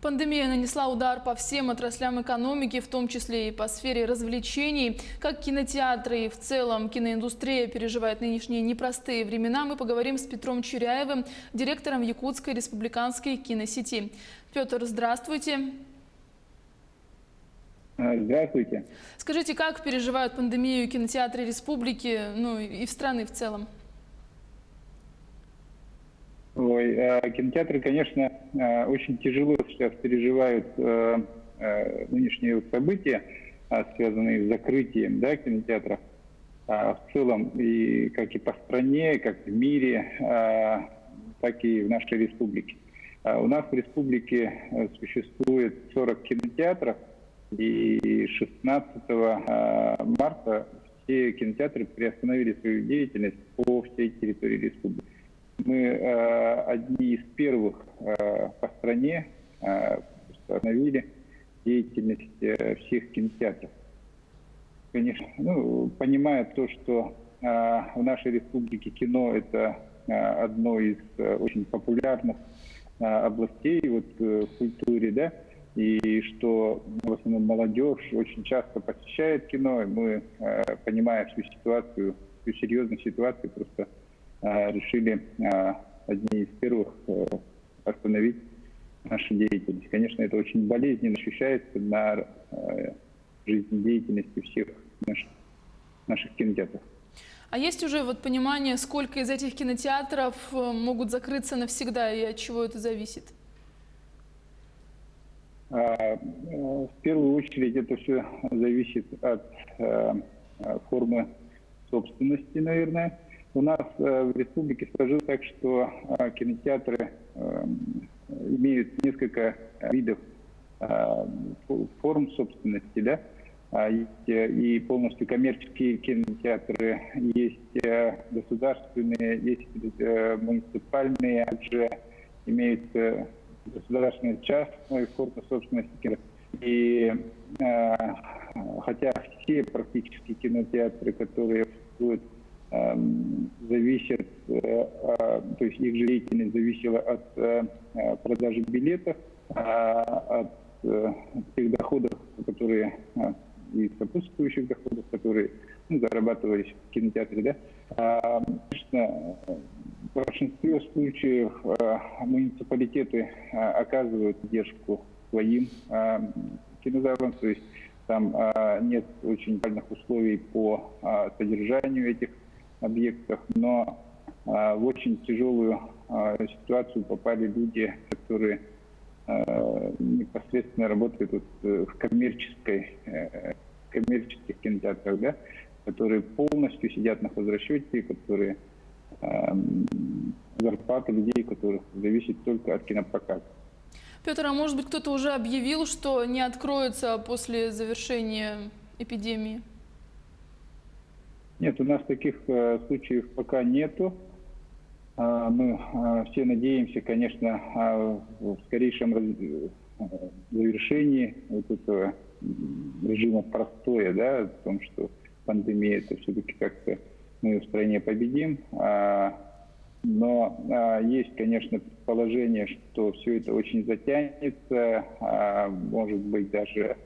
Пандемия нанесла удар по всем отраслям экономики, в том числе и по сфере развлечений. Как кинотеатры и в целом киноиндустрия переживает нынешние непростые времена, мы поговорим с Петром Чуряевым, директором Якутской республиканской киносети. Петр, здравствуйте. Здравствуйте. Скажите, как переживают пандемию кинотеатры республики, ну и в страны в целом? Кинотеатры, конечно, очень тяжело сейчас переживают нынешние события, связанные с закрытием, да, кинотеатров в целом, и как и по стране, как и в мире, так и в нашей республике. У нас в республике существует 40 кинотеатров, и 16 марта все кинотеатры приостановили свою деятельность по всей территории республики. Мы одни из первых по стране остановили деятельность всех кинотеатров. Конечно, понимая то, что в нашей республике кино – это одно из очень популярных областей в культуре, да, и что в основном молодежь очень часто посещает кино, и мы, понимая всю ситуацию, всю серьезную ситуацию, просто решили одни из первых остановить нашу деятельность. Конечно, это очень болезненно ощущается на жизнедеятельности всех наших кинотеатров. А есть уже понимание, сколько из этих кинотеатров могут закрыться навсегда и от чего это зависит? В первую очередь это все зависит от формы собственности, наверное. У нас в республике сложилось так, что кинотеатры имеют несколько видов форм собственности, да? Есть и полностью коммерческие кинотеатры, есть государственные, есть муниципальные, также имеются государственные частные формы собственности. И хотя все практически кинотеатры, которые существуют, зависят, то есть их же деятельность зависела от продажи билетов, от тех доходов, которые и сопутствующих доходов, которые зарабатывались в кинотеатре, да. Конечно, в большинстве случаев муниципалитеты оказывают поддержку своим кинозалам, то есть там нет очень правильных условий по содержанию этих объектов, но в очень тяжелую ситуацию попали люди, которые непосредственно работают в коммерческих кинотеатрах, да, которые полностью сидят на хозрасчете, которые зарплаты людей, которых зависит только от кинопроката. Петр, а может быть кто-то уже объявил, что не откроется после завершения эпидемии? Нет, у нас таких случаев пока нету. Мы все надеемся, конечно, в скорейшем завершении этого режима простоя, да, о том, что пандемия, это все-таки как-то мы в стране победим. Но есть, конечно, предположение, что все это очень затянется, может быть, даже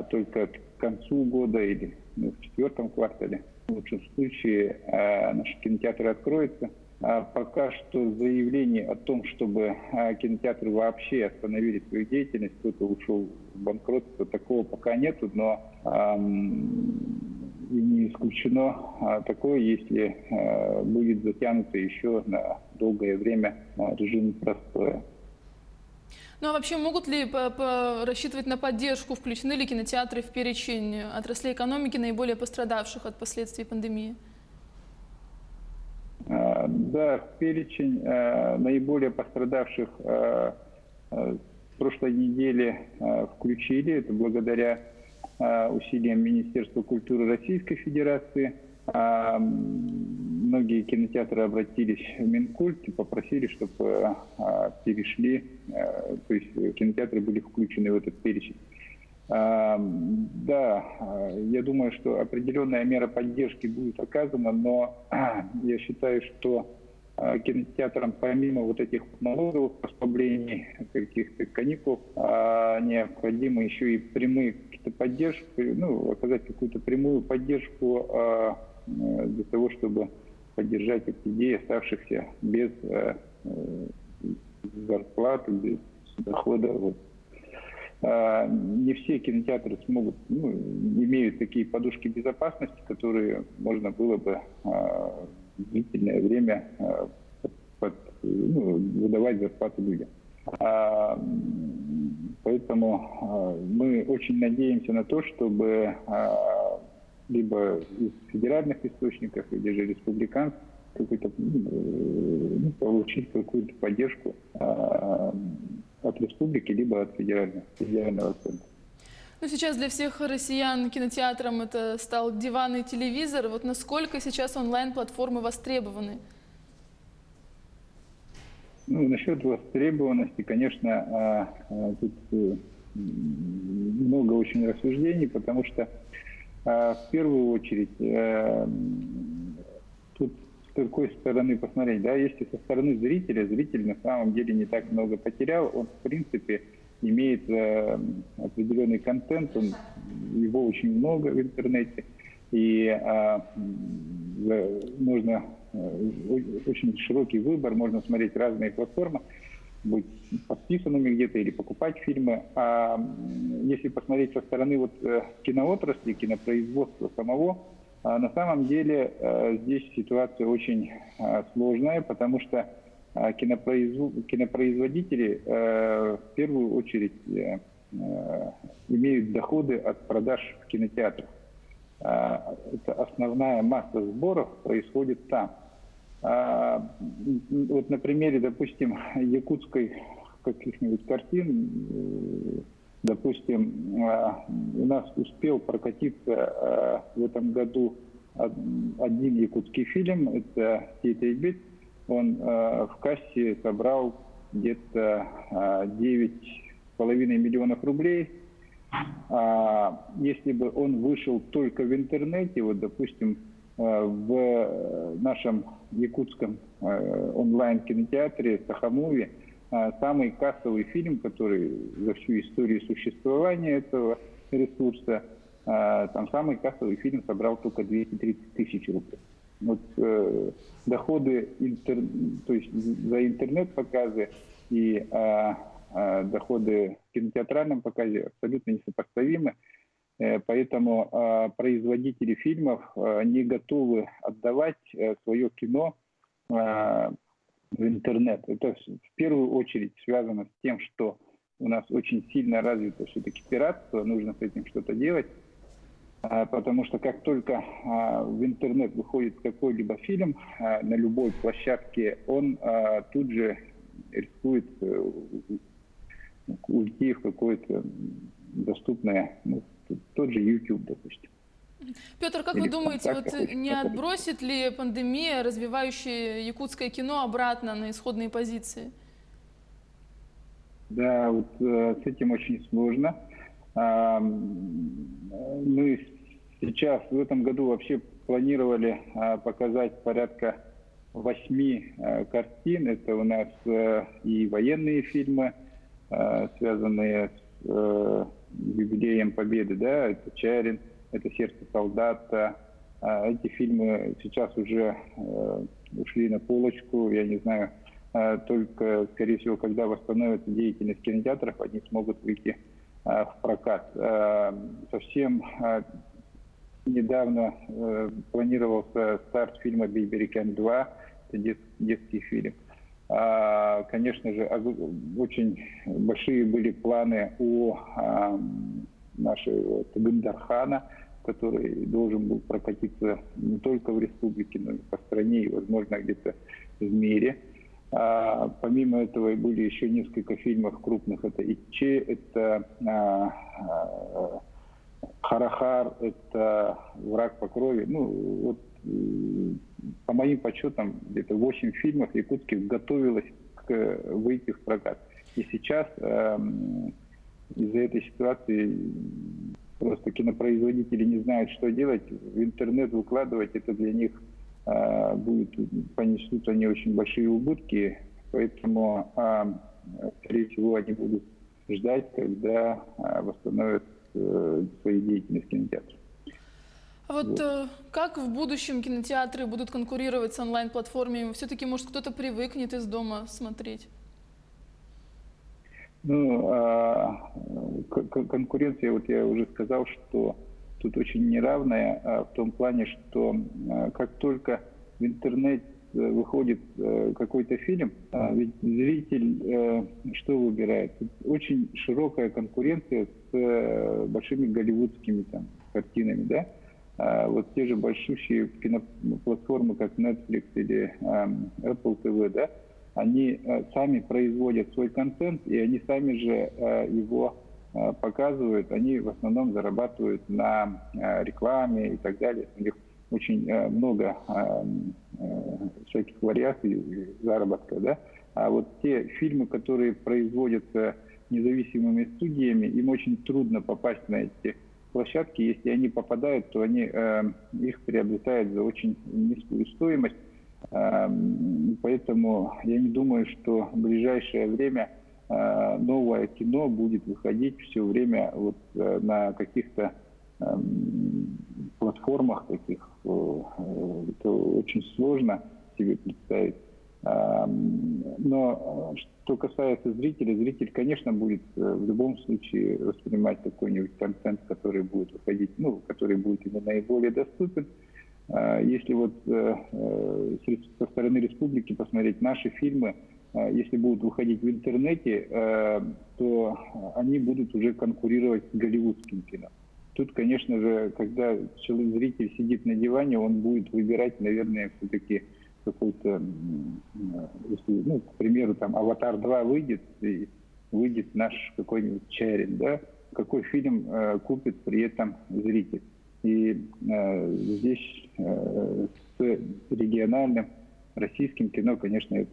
только к концу года или в 4-м квартале. В лучшем случае наши кинотеатры откроются. Пока что заявлений о том, чтобы кинотеатры вообще остановили свою деятельность, кто-то ушел в банкротство, такого пока нету, но и не исключено такое, если будет затянуто еще на долгое время режим простоя. Ну а вообще могут ли рассчитывать на поддержку? Включены ли кинотеатры в перечень отраслей экономики, наиболее пострадавших от последствий пандемии? Да, в перечень наиболее пострадавших в прошлой неделе включили. Это благодаря усилиям Министерства культуры Российской Федерации. Многие кинотеатры обратились в Минкульт и попросили, чтобы перешли, то есть кинотеатры были включены в этот перечень. Да, я думаю, что определенная мера поддержки будет оказана, но я считаю, что кинотеатрам помимо вот этих налоговых послаблений, каких-то каникул, необходимо еще и прямые какие-то поддержки, ну, оказать какую-то прямую поддержку для того, чтобы поддержать эти идеи, оставшихся без зарплаты, без дохода. Вот. Не все кинотеатры смогут, имеют такие подушки безопасности, которые можно было бы длительное время выдавать зарплату людям. Поэтому мы очень надеемся на то, чтобы либо из федеральных источников, или же республиканцев получить какую-то поддержку от республики, либо от федерального центра. Ну, сейчас для всех россиян кинотеатром это стал диван и телевизор. Вот насколько сейчас онлайн-платформы востребованы? Ну, насчет востребованности, конечно, тут много очень рассуждений, потому что в первую очередь тут с какой стороны посмотреть, да, если со стороны зрителя, зритель на самом деле не так много потерял, он в принципе имеет определенный контент, его очень много в интернете, и можно очень широкий выбор, можно смотреть разные платформы, быть подписанными где-то или покупать фильмы. А если посмотреть со стороны вот киноотрасли, кинопроизводства самого, на самом деле здесь ситуация очень сложная, потому что кинопроизводители в первую очередь имеют доходы от продаж в кинотеатрах. Это основная масса сборов происходит там. Вот на примере, допустим, якутской каких-нибудь картин, допустим, у нас успел прокатиться в этом году один якутский фильм, это «Тетя. Он в кассе собрал где-то 9,5 миллионов рублей. Если бы он вышел только в интернете, вот, допустим, в нашем якутском онлайн-кинотеатре «Сахамуви», самый кассовый фильм, который за всю историю существования этого ресурса, там самый кассовый фильм собрал только 230 тысяч рублей. Вот, доходы то есть за интернет-показы и доходы в кинотеатральном показе абсолютно несопоставимы. Поэтому производители фильмов не готовы отдавать свое кино в интернет. Это в первую очередь связано с тем, что у нас очень сильно развито все-таки пиратство, нужно с этим что-то делать. Потому что как только в интернет выходит какой-либо фильм на любой площадке, он тут же рискует уйти в какое-то доступное, тот же YouTube, допустим. Петр, как вы думаете, вот не отбросит ли пандемия развивающее якутское кино обратно на исходные позиции? Да, вот с этим очень сложно. Мы сейчас в этом году вообще планировали показать порядка 8 картин. Это у нас и военные фильмы, связанные с юбилеем Победы, да, это «Чарин», это «Сердце солдата». Эти фильмы сейчас уже ушли на полочку, я не знаю, только, скорее всего, когда восстановится деятельность кинотеатров, они смогут выйти в прокат. Совсем недавно планировался старт фильма «Биберикен 2», это детский фильм. Конечно же, очень большие были планы у нашего Тагындархана, который должен был прокатиться не только в республике, но и по стране, и, возможно, где-то в мире. Помимо этого были еще несколько фильмов крупных. Это «Иче», это «Харахар», это «Враг по крови». Ну, вот, по моим подсчетам, где-то 8 фильмов якутских готовилось выйти в прокат. И сейчас из-за этой ситуации просто кинопроизводители не знают, что делать. В интернет выкладывать это для них понесут они очень большие убытки, поэтому, скорее всего, они будут ждать, когда восстановят свою деятельность кинотеатров. А вот как в будущем кинотеатры будут конкурировать с онлайн-платформами? Все-таки, может, кто-то привыкнет из дома смотреть? Ну, конкуренция, вот я уже сказал, что тут очень неравная в том плане, что как только в интернет выходит какой-то фильм, ведь зритель что выбирает? Очень широкая конкуренция с большими голливудскими там картинами, да? Вот те же большущие киноплатформы, как Netflix или Apple TV, да, они сами производят свой контент, и они сами же его показывают. Они в основном зарабатывают на рекламе и так далее. У них очень много всяких вариаций заработка, да. А вот те фильмы, которые производятся независимыми студиями, им очень трудно попасть на эти площадки. Если они попадают, то они их приобретают за очень низкую стоимость. Поэтому я не думаю, что в ближайшее время новое кино будет выходить все время вот на каких-то платформах таких. Это очень сложно себе представить. Но что касается зрителя, зритель, конечно, будет в любом случае воспринимать какой-нибудь контент, который будет выходить, ну, который будет ему наиболее доступен. Если вот со стороны республики посмотреть наши фильмы, если будут выходить в интернете, то они будут уже конкурировать с голливудским кино. Тут, конечно же, когда зритель сидит на диване, он будет выбирать, наверное, все-таки какой-то, ну, к примеру, там «Аватар 2» выйдет, и выйдет наш какой-нибудь Чарин, да, какой фильм купит при этом зритель. И здесь с региональным российским кино, конечно,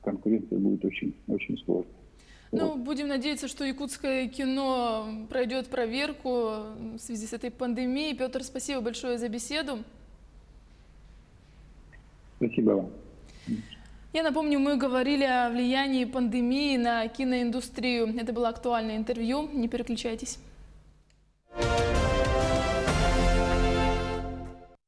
конкуренция будет очень, очень сложной. Ну, Вот. будем надеяться, что якутское кино пройдет проверку в связи с этой пандемией. Петр, спасибо большое за беседу. Спасибо вам. Я напомню, мы говорили о влиянии пандемии на киноиндустрию. Это было актуальное интервью. Не переключайтесь.